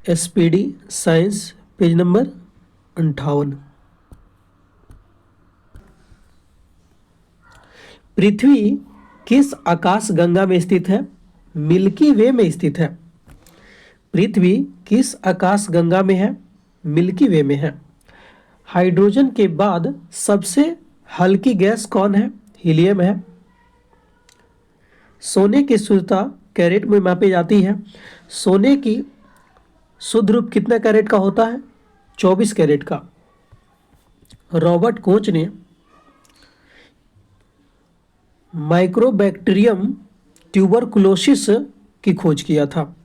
SPD science, page number 58। पृथ्वी किस आकाश गंगा में स्थित है? मिल्की वे में स्थित है। पृथ्वी किस आकाश गंगा में है? मिल्की वे में है। हाइड्रोजन के बाद सबसे हल्की गैस कौन है? हीलियम है। सोने की शुद्धता कैरेट में मापी जाती है। सोने की शुद्ध रूप कितने कैरेट का होता है? 24 कैरेट का। रॉबर्ट कोच ने माइक्रोबैक्टीरियम ट्यूबरकुलोसिस की खोज किया था।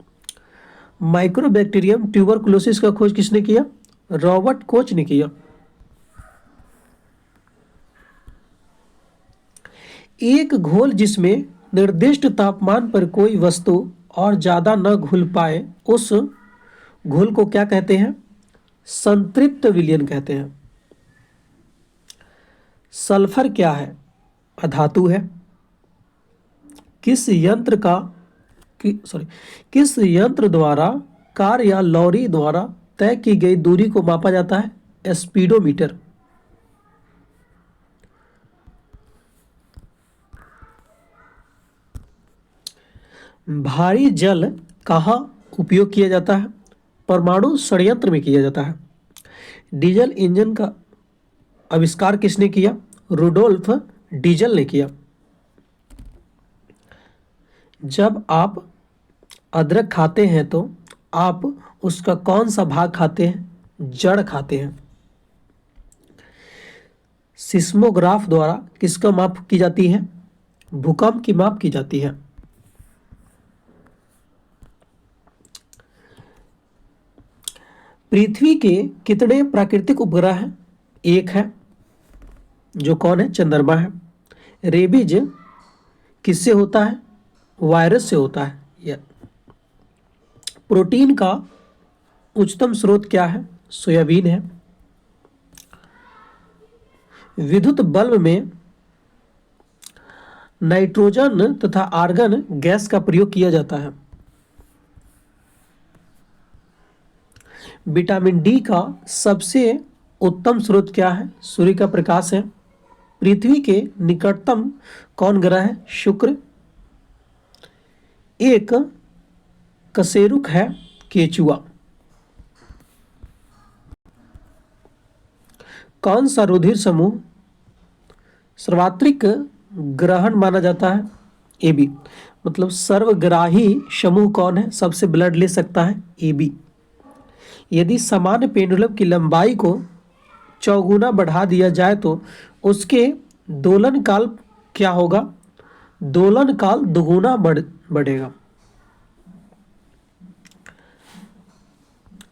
माइक्रोबैक्टीरियम ट्यूबरकुलोसिस का खोज किसने किया? रॉबर्ट कोच ने किया। एक घोल जिसमें निर्दिष्ट तापमान पर कोई वस्तु और ज्यादा न घुल पाए, उस घोल को क्या कहते हैं? संतृप्त विलयन कहते हैं। सल्फर क्या है? अधातु है। किस यंत्र द्वारा कार या लॉरी द्वारा तय की गई दूरी को मापा जाता है? स्पीडोमीटर। भारी जल कहाँ उपयोग किया जाता है? परमाणु षड्यंत्र में किया जाता है। डीजल इंजन का आविष्कार किसने किया? रुडोल्फ डीजल ने किया। जब आप अदरक खाते हैं तो आप उसका कौन सा भाग खाते हैं? जड़ खाते हैं। सिस्मोग्राफ द्वारा किसका माप की जाती है? भूकंप की माप की जाती है। पृथ्वी के कितने प्राकृतिक उपग्रह हैं? एक है। जो कौन है? चंद्रमा है। रेबीज किससे होता है? वायरस से होता है। प्रोटीन का उच्चतम स्रोत क्या है? सोयाबीन है। विद्युत बल्ब में नाइट्रोजन तथा आर्गन गैस का प्रयोग किया जाता है। विटामिन डी का सबसे उत्तम स्रोत क्या है? सूर्य का प्रकाश है। पृथ्वी के निकटतम कौन ग्रह है? शुक्र। एक कशेरुक है केचुआ। कौन सा रुधिर समूह सर्वात्रिक ग्रहण माना जाता है? AB। मतलब सर्वग्राही समूह कौन है? सबसे ब्लड ले सकता है? AB। यदि सामान्य पेंडुलम की लंबाई को चौगुना बढ़ा दिया जाए तो उसके दोलन काल क्या होगा? दोलन काल दुगुना बढ़ेगा।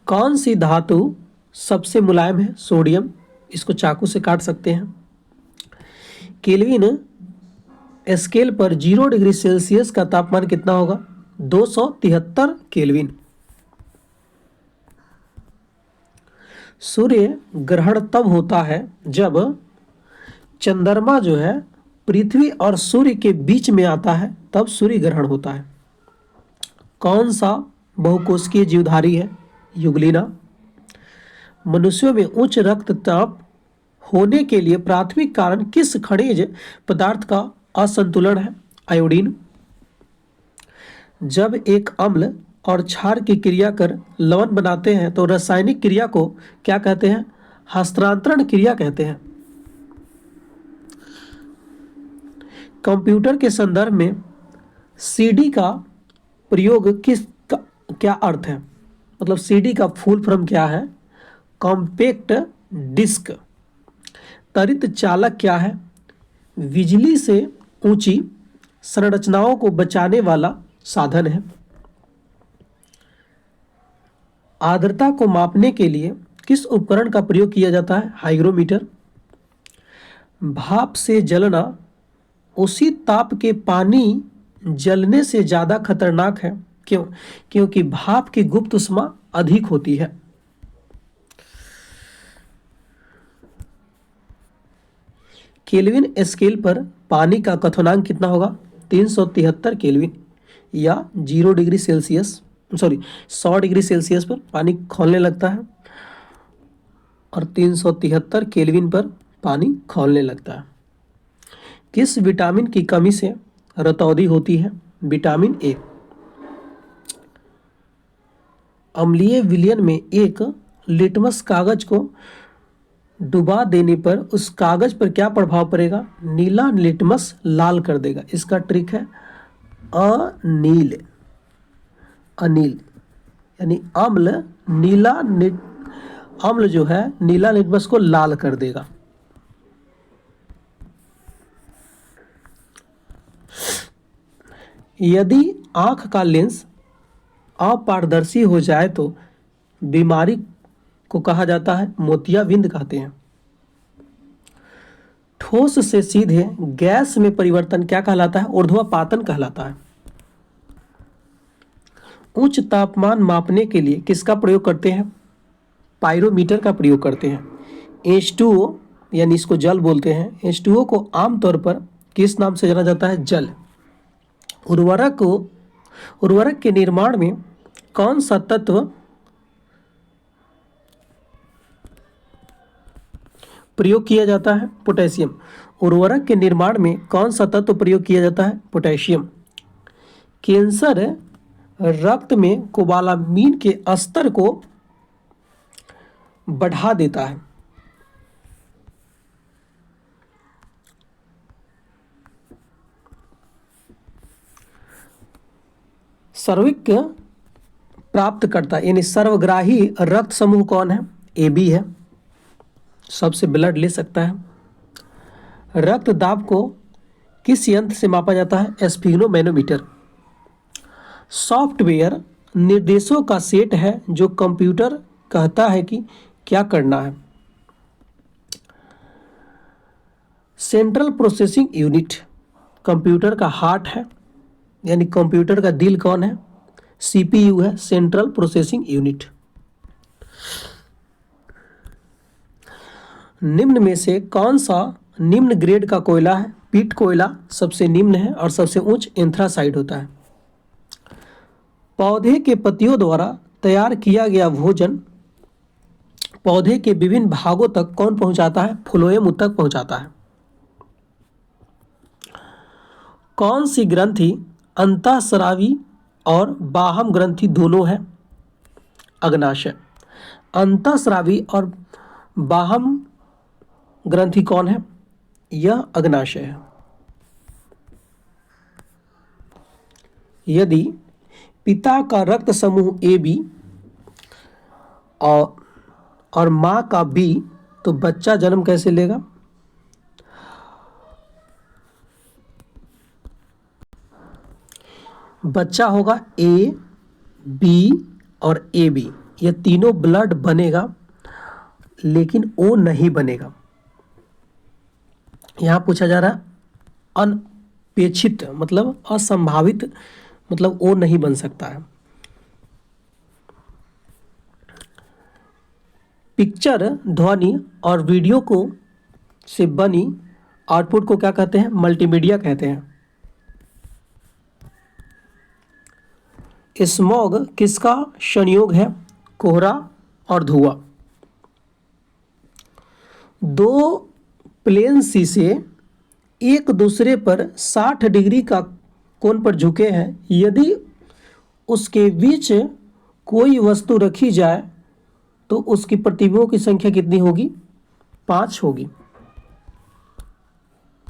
कौन सी धातु सबसे मुलायम है? सोडियम। इसको चाकू से काट सकते हैं। केल्विन स्केल पर 0 डिग्री सेल्सियस का तापमान कितना होगा? 273 केल्विन। सूर्य ग्रहण तब होता है जब चंद्रमा जो है पृथ्वी और सूर्य के बीच में आता है, तब सूर्य ग्रहण होता है। कौन सा बहुकोशिकीय जीवधारी है? युगलिना। मनुष्यों में उच्च रक्तचाप होने के लिए प्राथमिक कारण किस खनिज पदार्थ का असंतुलन है? आयोडीन। जब एक अम्ल और क्षार की क्रिया कर लवण बनाते हैं तो रासायनिक क्रिया को क्या कहते हैं? हस्तांतरण क्रिया कहते हैं। कंप्यूटर के संदर्भ में CD का प्रयोग क्या अर्थ है? मतलब CD का फुल फॉर्म क्या है? Compact disc. त्वरित चालक क्या है? बिजली से ऊंची संरचनाओं को बचाने वाला साधन है। आर्द्रता को मापने के लिए किस उपकरण का प्रयोग किया जाता है? हाइग्रोमीटर। भाप से जलना उसी ताप के पानी जलने से ज्यादा खतरनाक है। क्यों? क्योंकि भाप की गुप्त ऊष्मा अधिक होती है। केल्विन स्केल पर पानी का क्वथनांक कितना होगा? 373 केल्विन या 0 degree Celsius. Sorry 100 degree Celsius पर पानी खौलने लगता है और 373 केल्विन पर पानी खौलने लगता है। किस विटामिन की कमी से रतौंधी होती है? Vitamin A. अम्लीय विलयन में एक लिटमस कागज को डुबा देने पर उस कागज पर क्या प्रभाव पड़ेगा? नीला लिटमस लाल कर देगा। इसका ट्रिक है अनील। अनील यानी अम्ल अम्ल जो है नीला लिटमस को लाल कर देगा। यदि आंख का लेंस अपारदर्शी हो जाए तो बीमारी को कहा जाता है मोतियाबिंद कहते हैं। ठोस से सीधे गैस में परिवर्तन क्या कहलाता है? ऊर्ध्वापातन कहलाता है। उच्च तापमान मापने के लिए किसका प्रयोग करते हैं? पाइरोमीटर का प्रयोग करते हैं। H2O यानी इसको जल बोलते हैं। H2O को आमतौर पर किस नाम से जाना जाता है? जल। उर्वरक के निर्माण में कौन सा तत्व प्रयोग किया जाता है? पोटेशियम। उर्वरक के निर्माण में कौन सा तत्व प्रयोग किया जाता है? पोटेशियम। कैंसर रक्त में कोबालामीन के स्तर को बढ़ा देता है। सर्विक प्राप्त करता यानी सर्वग्राही रक्त समूह कौन है? AB है, सबसे ब्लड ले सकता है। रक्त दाब को किस यंत्र से मापा जाता है? स्फिग्नोमैनोमीटर। सॉफ्टवेयर निर्देशों का सेट है जो कंप्यूटर कहता है कि क्या करना है। सेंट्रल प्रोसेसिंग यूनिट कंप्यूटर का हार्ट है यानी कंप्यूटर का दिल कौन है? CPU है, सेंट्रल प्रोसेसिंग यूनिट। निम्न में से कौन सा निम्न ग्रेड का कोयला है? पीट कोयला सबसे निम्न है और सबसे उच्च एंथ्रासाइड होता है। पौधे के पत्तियों द्वारा तैयार किया गया भोजन पौधे के विभिन्न भागों तक कौन पहुंचाता है? फ्लोएम तक पहुंचाता है। कौन सी ग्रंथि अंतःस्रावी और बाह्य ग्रंथि दोनों है? अग्नाशय। अंतःस्रावी और बाह्य ग्रंथि कौन है? यह अग्नाशय है। यदि पिता का रक्त समूह AB और मां का B तो बच्चा जन्म कैसे लेगा? बच्चा होगा A, B और AB। ये तीनों ब्लड बनेगा लेकिन O नहीं बनेगा। यहाँ पूछा जा रहा है अनपेक्षित मतलब असंभावित मतलब O नहीं बन सकता है। पिक्चर ध्वनि और वीडियो को से बनी आउटपुट को क्या कहते हैं? मल्टीमीडिया कहते हैं। स्मॉग किसका संयोग है? कोहरा और धुआं। दो प्लेन शीशे एक दूसरे पर 60 डिग्री का कोण पर झुके हैं। यदि उसके बीच कोई वस्तु रखी जाए तो उसकी प्रतिबिंबों की संख्या कितनी होगी? 5 होगी।